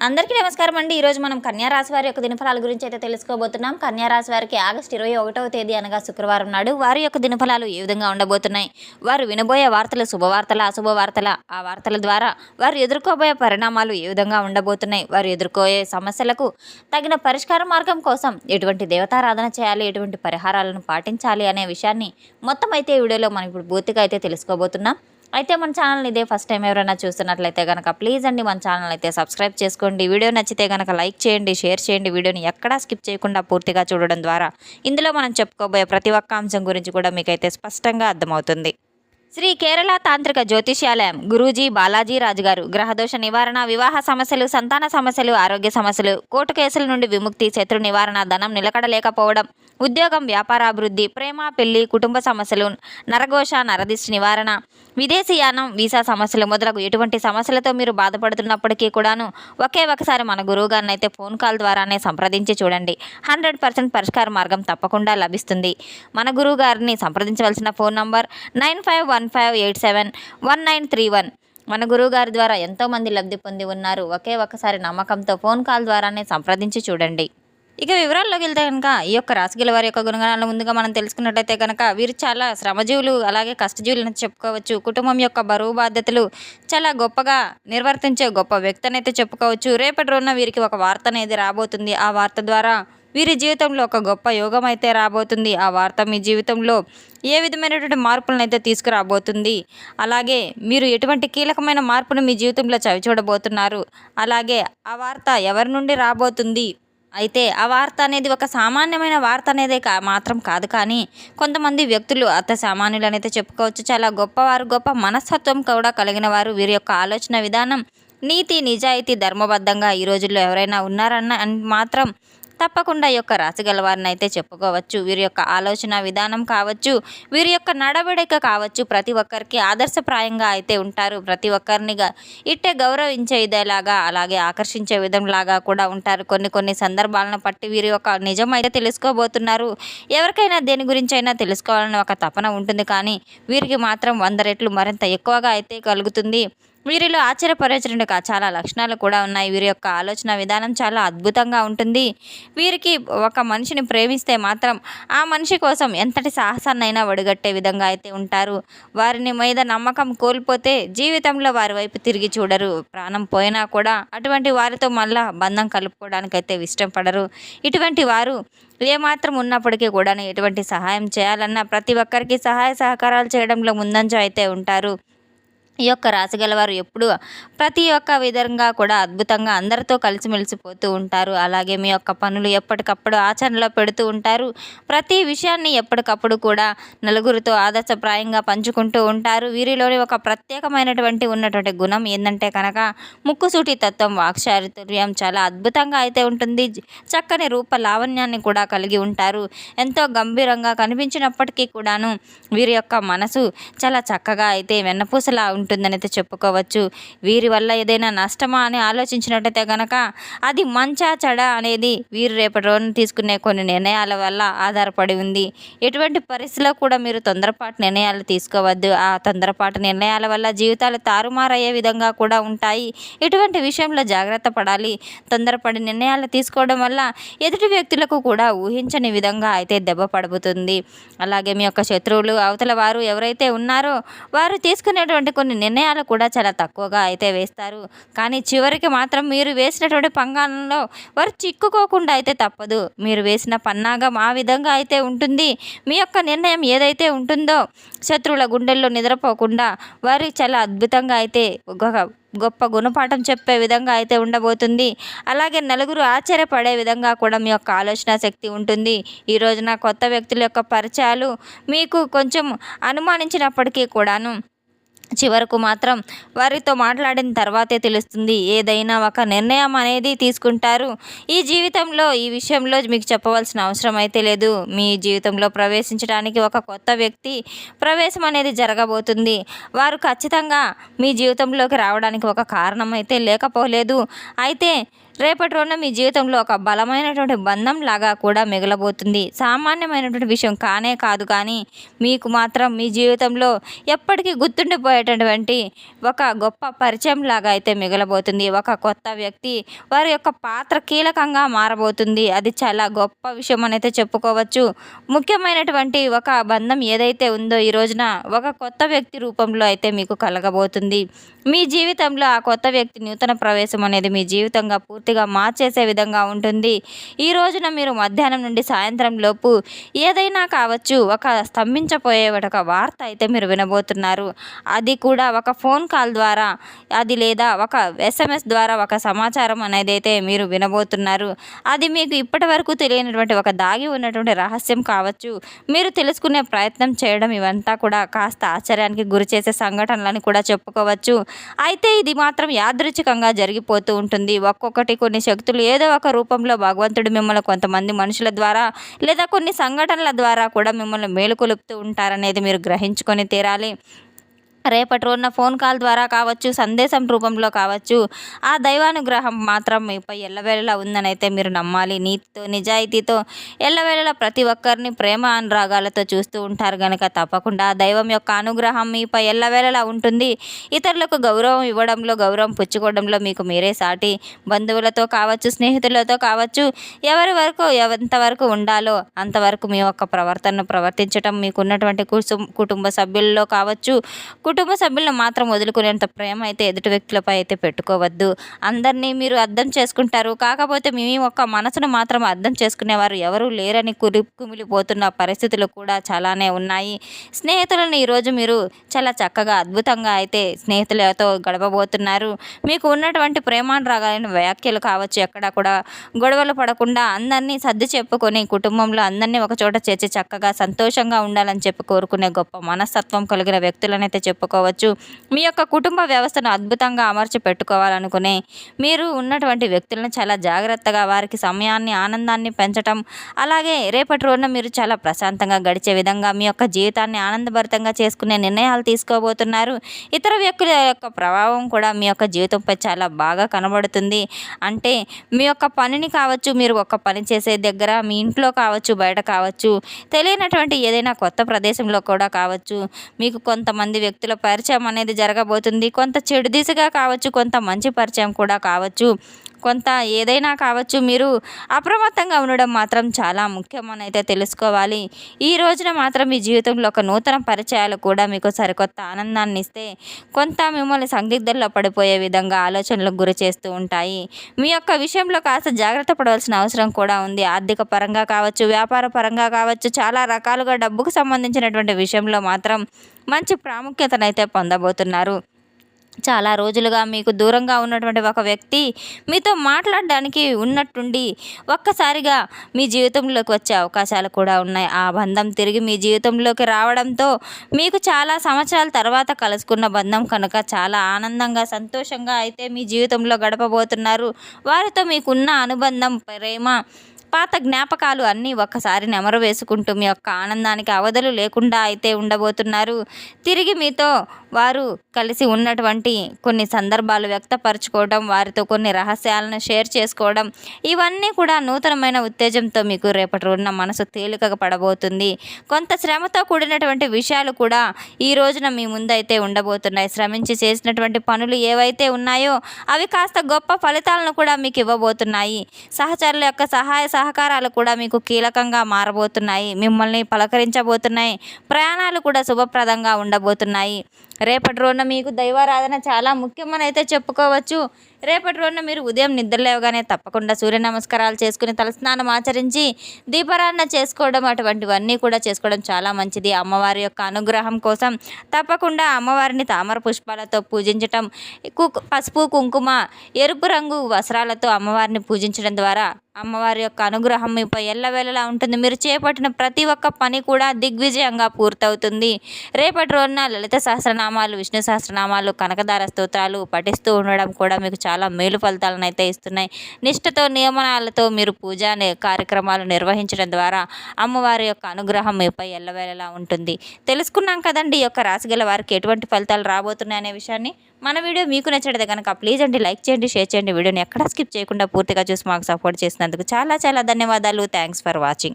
అందరికీ నమస్కారం అండి. ఈరోజు మనం కన్యా రాశి వారి యొక్క దినఫలాల గురించి అయితే తెలుసుకోబోతున్నాం. కన్యా రాశి వారికి ఆగస్టు 21వ తేదీ అనగా శుక్రవారం నాడు వారి యొక్క దినఫలాలు ఏ విధంగా ఉండబోతున్నాయి, వారు వినబోయే వార్తలు శుభవార్తల అశుభవార్తల, ఆ వార్తల ద్వారా వారు ఎదుర్కోబోయే పరిణామాలు ఏ విధంగా ఉండబోతున్నాయి, వారు ఎదుర్కోయే సమస్యలకు తగిన పరిష్కార మార్గం కోసం ఎటువంటి దేవతారాధన చేయాలి, ఎటువంటి పరిహారాలను పాటించాలి అనే విషయాన్ని మొత్తం అయితే ఈ వీడియోలో మనం ఇప్పుడు పూర్తిగా అయితే తెలుసుకోబోతున్నాం. అయితే మన ఛానల్ని ఇదే ఫస్ట్ టైం ఎవరైనా చూస్తున్నట్లయితే కనుక ప్లీజ్ అండి మన ఛానల్ అయితే సబ్స్క్రైబ్ చేసుకోండి. వీడియో నచ్చితే కనుక లైక్ చేయండి, షేర్ చేయండి. వీడియోని ఎక్కడా స్కిప్ చేయకుండా పూర్తిగా చూడడం ద్వారా ఇందులో మనం చెప్పుకోబోయే ప్రతి ఒక్క అంశం గురించి కూడా మీకైతే స్పష్టంగా అర్థమవుతుంది. శ్రీ కేరళ తాంత్రిక జ్యోతిష్యాలయం గురూజీ బాలాజీ రాజు గారు గ్రహదోష నివారణ, వివాహ సమస్యలు, సంతాన సమస్యలు, ఆరోగ్య సమస్యలు, కోర్టు కేసుల నుండి విముక్తి, శత్రు నివారణ, ధనం నిలకడలేకపోవడం, ఉద్యోగం, వ్యాపారాభివృద్ధి, ప్రేమ, పెళ్లి, కుటుంబ సమస్యలు, నరఘోష, నరదిష్టి నివారణ, విదేశీయానం, వీసా సమస్యలు మొదలగు ఎటువంటి సమస్యలతో మీరు బాధపడుతున్నప్పటికీ కూడాను ఒకే ఒకసారి మన గురువు గారిని అయితే ఫోన్ కాల్ ద్వారానే సంప్రదించి చూడండి. 100% పరిష్కార మార్గం తప్పకుండా లభిస్తుంది. మన గురువు గారిని సంప్రదించవలసిన ఫోన్ నంబర్ 9515871931. మన గురువు గారి ద్వారా ఎంతోమంది లబ్ధి పొంది ఉన్నారు. ఒకే ఒకసారి నమ్మకంతో ఫోన్ కాల్ ద్వారానే సంప్రదించి చూడండి. ఇక వివరాల్లోకి వెళ్తే కనుక ఈ యొక్క రాశిగల వారి యొక్క గుణగణాలను ముందుగా మనం తెలుసుకున్నట్లయితే కనుక వీరు చాలా శ్రమజీవులు, అలాగే కష్టజీవులు అని చెప్పుకోవచ్చు. కుటుంబం యొక్క బరువు బాధ్యతలు చాలా గొప్పగా నిర్వర్తించే గొప్ప వ్యక్తి అయితే చెప్పుకోవచ్చు. రేపటి రోజున వీరికి ఒక వార్త అనేది రాబోతుంది. ఆ వార్త ద్వారా వీరి జీవితంలో ఒక గొప్ప యోగం అయితే రాబోతుంది. ఆ వార్త మీ జీవితంలో ఏ విధమైనటువంటి మార్పులను అయితే తీసుకురాబోతుంది, అలాగే మీరు ఎటువంటి కీలకమైన మార్పును మీ జీవితంలో చవిచూడబోతున్నారు, అలాగే ఆ వార్త ఎవరి నుండి రాబోతుంది. అయితే ఆ వార్త అనేది ఒక సామాన్యమైన వార్త అనేది మాత్రం కాదు, కానీ కొంతమంది వ్యక్తులు అత సామాన్యులు అనేది చెప్పుకోవచ్చు. చాలా గొప్పవారు, గొప్ప మనస్తత్వం కూడా కలిగిన వారు. వీరి యొక్క ఆలోచన విధానం నీతి, నిజాయితీ, ధర్మబద్ధంగా ఈ రోజుల్లో ఎవరైనా ఉన్నారన్న మాత్రం తప్పకుండా ఈ యొక్క రాశి గల వారిని అయితే చెప్పుకోవచ్చు. వీరి యొక్క ఆలోచన విధానం కావచ్చు, వీరి యొక్క నడవడిక కావచ్చు, ప్రతి ఒక్కరికి ఆదర్శప్రాయంగా అయితే ఉంటారు. ప్రతి ఒక్కరినిగా ఇట్టే గౌరవించే ఇదేలాగా, అలాగే ఆకర్షించే విధంలాగా కూడా ఉంటారు. కొన్ని సందర్భాలను బట్టి వీరి యొక్క నిజం అయితే తెలుసుకోబోతున్నారు. ఎవరికైనా దేని గురించి అయినా తెలుసుకోవాలని ఒక తపన ఉంటుంది, కానీ వీరికి మాత్రం 100 రెట్లు మరింత ఎక్కువగా అయితే కలుగుతుంది. వీరిలో ఆశ్చర్యపరచడానికి చాలా లక్షణాలు కూడా ఉన్నాయి. వీరి యొక్క ఆలోచన విధానం చాలా అద్భుతంగా ఉంటుంది. వీరికి ఒక మనిషిని ప్రేమిస్తే మాత్రం ఆ మనిషి కోసం ఎంతటి సాహసాన్నైనా ఒడిగట్టే విధంగా అయితే ఉంటారు. వారిని మీద నమ్మకం కోల్పోతే జీవితంలో వారి వైపు తిరిగి చూడరు. ప్రాణం పోయినా కూడా అటువంటి వారితో మళ్ళా బంధం కలుపుకోవడానికైతే ఇష్టపడరు. ఇటువంటి వారు ఏమాత్రం ఉన్నప్పటికీ కూడా ఎటువంటి సహాయం చేయాలన్నా ప్రతి ఒక్కరికి సహాయ సహకారాలు చేయడంలో ముందంజ అయితే ఉంటారు. ఈ యొక్క రాశి గలవారు ఎప్పుడు ప్రతి ఒక్క విధంగా కూడా అద్భుతంగా అందరితో కలిసిమెలిసిపోతూ ఉంటారు. అలాగే మీ యొక్క పనులు ఎప్పటికప్పుడు ఆచరణలో పెడుతూ ఉంటారు. ప్రతి విషయాన్ని ఎప్పటికప్పుడు కూడా నలుగురితో ఆదర్శప్రాయంగా పంచుకుంటూ ఉంటారు. వీరిలోని ఒక ప్రత్యేకమైనటువంటి ఉన్నటువంటి గుణం ఏంటంటే కనుక ముక్కుసూటి తత్వం, వాక్చాతుర్యం చాలా అద్భుతంగా అయితే ఉంటుంది. చక్కని రూప లావణ్యాన్ని కూడా కలిగి ఉంటారు. ఎంతో గంభీరంగా కనిపించినప్పటికీ కూడాను వీరి యొక్క మనసు చాలా చక్కగా అయితే వెన్నపూసలా ఉంటుందని అయితే చెప్పుకోవచ్చు. వీరి వల్ల ఏదైనా నష్టమా అని ఆలోచించినట్టయితే కనుక అది మంచా చెడా అనేది వీరు రేపటి రోజున తీసుకునే కొన్ని నిర్ణయాల వల్ల ఆధారపడి ఉంది. ఎటువంటి పరిస్థితిలో కూడా మీరు తొందరపాటు నిర్ణయాలు తీసుకోవద్దు. ఆ తొందరపాటు నిర్ణయాల వల్ల జీవితాలు తారుమారయ్యే విధంగా కూడా ఉంటాయి. ఇటువంటి విషయంలో జాగ్రత్త పడాలి. తొందరపడి నిర్ణయాలు తీసుకోవడం వల్ల ఎదుటి వ్యక్తులకు కూడా ఊహించని విధంగా అయితే దెబ్బ పడుతుంది. అలాగే మీ యొక్క శత్రువులు, అవతల వారు ఎవరైతే ఉన్నారో వారు తీసుకునేటువంటి కొన్ని నిర్ణయాలు కూడా చాలా తక్కువగా అయితే వేస్తారు. కానీ చివరికి మాత్రం మీరు వేసినటువంటి పంగాలలో వారు చిక్కుకోకుండా అయితే తప్పదు. మీరు వేసిన పన్నాగం ఆ విధంగా అయితే ఉంటుంది. మీ యొక్క నిర్ణయం ఏదైతే ఉంటుందో శత్రువుల గుండెల్లో నిద్రపోకుండా వారికి చాలా అద్భుతంగా అయితే గొప్ప గుణపాఠం చెప్పే విధంగా అయితే ఉండబోతుంది. అలాగే నలుగురు ఆశ్చర్యపడే విధంగా కూడా మీ యొక్క ఆలోచన శక్తి ఉంటుంది. ఈ రోజున కొత్త వ్యక్తుల యొక్క పరిచయాలు మీకు కొంచెం అనుమానించినప్పటికీ కూడాను చివరకు మాత్రం వారితో మాట్లాడిన తర్వాతే తెలుస్తుంది. ఏదైనా ఒక నిర్ణయం అనేది తీసుకుంటారు. ఈ జీవితంలో ఈ విషయంలో మీకు చెప్పవలసిన అవసరం అయితే లేదు. మీ జీవితంలో ప్రవేశించడానికి ఒక కొత్త వ్యక్తి ప్రవేశం అనేది జరగబోతుంది. వారు ఖచ్చితంగా మీ జీవితంలోకి రావడానికి ఒక కారణం అయితే లేకపోలేదు. అయితే రేపటి రోజున మీ జీవితంలో ఒక బలమైనటువంటి బంధం లాగా కూడా మిగలబోతుంది. సామాన్యమైనటువంటి విషయం కానే కాదు, కానీ మీకు మాత్రం మీ జీవితంలో ఎప్పటికీ గుర్తుండిపోయేటటువంటి ఒక గొప్ప పరిచయం లాగా అయితే మిగలబోతుంది. ఒక కొత్త వ్యక్తి వారి యొక్క పాత్ర కీలకంగా మారబోతుంది. అది చాలా గొప్ప విషయం అని అయితే చెప్పుకోవచ్చు. ముఖ్యమైనటువంటి ఒక బంధం ఏదైతే ఉందో ఈ రోజున ఒక కొత్త వ్యక్తి రూపంలో అయితే మీకు కలగబోతుంది. మీ జీవితంలో ఆ కొత్త వ్యక్తి నూతన ప్రవేశం అనేది మీ జీవితంగా పూర్తిగా మార్చేసే విధంగా ఉంటుంది. ఈ రోజున మీరు మధ్యాహ్నం నుండి సాయంత్రం లోపు ఏదైనా కావచ్చు, ఒక స్తంభించపోయే ఒక వార్త అయితే మీరు వినబోతున్నారు. అది కూడా ఒక ఫోన్ కాల్ ద్వారా, అది లేదా ఒక SMS ద్వారా ఒక సమాచారం అనేది అయితే మీరు వినబోతున్నారు. అది మీకు ఇప్పటి వరకు తెలియనటువంటి ఒక దాగి ఉన్నటువంటి రహస్యం కావచ్చు. మీరు తెలుసుకునే ప్రయత్నం చేయడం, ఇవంతా కూడా కాస్త ఆశ్చర్యానికి గురి చేసే సంఘటనలని కూడా చెప్పుకోవచ్చు. అయితే ఇది మాత్రం యాదృచ్ఛికంగా జరిగిపోతూ ఉంటుంది. ఒక్కొక్కటి కొన్ని శక్తులు ఏదో ఒక రూపంలో భగవంతుడు మిమ్మల్ని కొంతమంది మనుషుల ద్వారా లేదా కొన్ని సంఘటనల ద్వారా కూడా మిమ్మల్ని మేలుకొలుపుతూ ఉంటారనేది మీరు గ్రహించుకొని తీరాలి. రేపటి రోజున ఫోన్ కాల్ ద్వారా కావచ్చు, సందేశం రూపంలో కావచ్చు, ఆ దైవానుగ్రహం మాత్రం మీపై ఎల్లవేళలా ఉందని అయితే మీరు నమ్మాలి. నీతితో నిజాయితీతో ఎల్లవేళలా ప్రతి ఒక్కరిని ప్రేమ అనురాగాలతో చూస్తూ ఉంటారు కనుక తప్పకుండా దైవం యొక్క అనుగ్రహం మీపై ఎల్లవేళలా ఉంటుంది. ఇతరులకు గౌరవం ఇవ్వడంలో, గౌరవం పుచ్చుకోవడంలో మీకు మీరే సాటి. బంధువులతో కావచ్చు, స్నేహితులతో కావచ్చు, ఎవరి వరకు ఎంతవరకు ఉండాలో అంతవరకు మీ యొక్క ప్రవర్తనను ప్రవర్తించడం, మీకున్నటువంటి కుటుంబ సభ్యుల్లో కావచ్చు, కుటుంబ సభ్యులను మాత్రం వదులుకునేంత ప్రేమ అయితే ఎదుటి వ్యక్తులపై అయితే పెట్టుకోవద్దు. అందరినీ మీరు అర్థం చేసుకుంటారు, కాకపోతే మీ ఒక్క మనసును మాత్రం అర్థం చేసుకునేవారు ఎవరూ లేరని కుమిలిపోతున్న పరిస్థితులు కూడా చాలానే ఉన్నాయి. స్నేహితులను ఈరోజు మీరు చాలా చక్కగా అద్భుతంగా అయితే స్నేహితులతో గడపబోతున్నారు. మీకు ఉన్నటువంటి ప్రేమానురాగాలైన వ్యాఖ్యలు కావచ్చు, ఎక్కడా కూడా గొడవలు పడకుండా అందరినీ సర్ది చెప్పుకొని కుటుంబంలో అందరినీ ఒక చోట చేర్చి చక్కగా సంతోషంగా ఉండాలని చెప్పి కోరుకునే గొప్ప మనస్తత్వం కలిగిన వ్యక్తులనైతే చెప్పుకోవచ్చు. మీ యొక్క కుటుంబ వ్యవస్థను అద్భుతంగా అమర్చి పెట్టుకోవాలనుకునే మీరు ఉన్నటువంటి వ్యక్తులను చాలా జాగ్రత్తగా వారికి సమయాన్ని, ఆనందాన్ని పెంచటం, అలాగే రేపటి రోజున మీరు చాలా ప్రశాంతంగా గడిచే విధంగా మీ యొక్క జీవితాన్ని ఆనందభరితంగా చేసుకునే నిర్ణయాలు తీసుకోబోతున్నారు. ఇతర వ్యక్తుల యొక్క ప్రభావం కూడా మీ యొక్క జీవితంపై చాలా బాగా కనబడుతుంది. అంటే మీ యొక్క పనిని కావచ్చు, మీరు ఒక పని చేసే దగ్గర, మీ ఇంట్లో కావచ్చు, బయట కావచ్చు, తెలియనటువంటి ఏదైనా కొత్త ప్రదేశంలో కూడా కావచ్చు, మీకు కొంతమంది వ్యక్తుల పరిచయం అనేది జరగబోతుంది. కొంత చెడు దిశగా కావచ్చు, కొంత మంచి పరిచయం కూడా కావచ్చు, కొంత ఏదైనా కావచ్చు. మీరు అప్రమత్తంగా ఉండడం మాత్రం చాలా ముఖ్యమని అయితే తెలుసుకోవాలి. ఈ రోజున మాత్రం మీ జీవితంలో ఒక నూతన పరిచయాలు కూడా మీకు సరికొత్త ఆనందాన్ని ఇస్తే, కొంత మిమ్మల్ని సందిగ్ధంలో పడిపోయే విధంగా ఆలోచనలకు గురి చేస్తూ ఉంటాయి. మీ యొక్క విషయంలో కాస్త జాగ్రత్త పడవలసిన అవసరం కూడా ఉంది. ఆర్థిక పరంగా కావచ్చు, వ్యాపార పరంగా కావచ్చు, చాలా రకాలుగా డబ్బుకు సంబంధించినటువంటి విషయంలో మాత్రం మంచి ప్రాముఖ్యతనైతే పొందబోతున్నారు. చాలా రోజులుగా మీకు దూరంగా ఉన్నటువంటి ఒక వ్యక్తి మీతో మాట్లాడడానికి ఉన్నట్టుండి ఒక్కసారిగా మీ జీవితంలోకి వచ్చే అవకాశాలు కూడా ఉన్నాయి. ఆ బంధం తిరిగి మీ జీవితంలోకి రావడంతో మీకు చాలా సంవత్సరాల తర్వాత కలుసుకున్న బంధం కనుక చాలా ఆనందంగా, సంతోషంగా అయితే మీ జీవితంలో గడపబోతున్నారు. వారితో మీకున్న అనుబంధం, ప్రేమ, పాత జ్ఞాపకాలు అన్నీ ఒక్కసారి నెమరు వేసుకుంటూ మీ యొక్క ఆనందానికి అవధులు లేకుండా అయితే ఉండబోతున్నారు. తిరిగి మీతో వారు కలిసి ఉన్నటువంటి కొన్ని సందర్భాలు వ్యక్తపరచుకోవడం, వారితో కొన్ని రహస్యాలను షేర్ చేసుకోవడం, ఇవన్నీ కూడా నూతనమైన ఉత్తేజంతో మీకు రేపటి రోజున మనసు తేలికగా పడబోతుంది. కొంత శ్రమతో కూడినటువంటి విషయాలు కూడా ఈ రోజున మీ ముందైతే ఉండబోతున్నాయి. శ్రమించి చేసినటువంటి పనులు ఏవైతే ఉన్నాయో అవి కాస్త గొప్ప ఫలితాలను కూడా మీకు ఇవ్వబోతున్నాయి. సహచరుల యొక్క సహాయ సహకారాలు కూడా మీకు కీలకంగా మారబోతున్నాయి, మిమ్మల్ని పలకరించబోతున్నాయి. ప్రయాణాలు కూడా శుభప్రదంగా ఉండబోతున్నాయి. రేపటి రోజున మీకు దైవారాధన చాలా ముఖ్యమని అయితే చెప్పుకోవచ్చు. రేపటి రోజున మీరు ఉదయం నిద్రలేవగానే తప్పకుండా సూర్య నమస్కారాలు చేసుకుని, తలస్నానం ఆచరించి, దీపారాధన చేసుకోవడం, అటువంటివన్నీ కూడా చేసుకోవడం చాలా మంచిది. అమ్మవారి యొక్క అనుగ్రహం కోసం తప్పకుండా అమ్మవారిని తామర పుష్పాలతో పూజించటం, పసుపు, కుంకుమ, ఎరుపు రంగు వస్త్రాలతో అమ్మవారిని పూజించడం ద్వారా అమ్మవారి యొక్క అనుగ్రహం మీపై ఎల్లవేళలా ఉంటుంది. మీరు చేపట్టిన ప్రతి ఒక్క పని కూడా దిగ్విజయంగా పూర్తవుతుంది. రేపటి రోజున లలిత సహస్రనామ సహస్రనామాలు, విష్ణు సహస్రనామాలు, కనకదార స్తోత్రాలు పఠిస్తూ ఉండడం కూడా మీకు చాలా మేలు ఫలితాలను అయితే ఇస్తున్నాయి. నిష్ఠతో నియమనాలతో మీరు పూజా కార్యక్రమాలు నిర్వహించడం ద్వారా అమ్మవారి యొక్క అనుగ్రహం మీపై ఎల్లవేళలా ఉంటుంది. తెలుసుకున్నాం కదండి ఈ యొక్క రాశి గల వారికి ఎటువంటి ఫలితాలు రాబోతున్నాయి అనే విషయాన్ని. మన వీడియో మీకు నచ్చితే కనుక ప్లీజ్ అండి లైక్ చేయండి, షేర్ చేయండి. వీడియోని ఎక్కడా స్కిప్ చేయకుండా పూర్తిగా చూసి మాకు సపోర్ట్ చేసినందుకు చాలా చాలా ధన్యవాదాలు. Thanks for watching.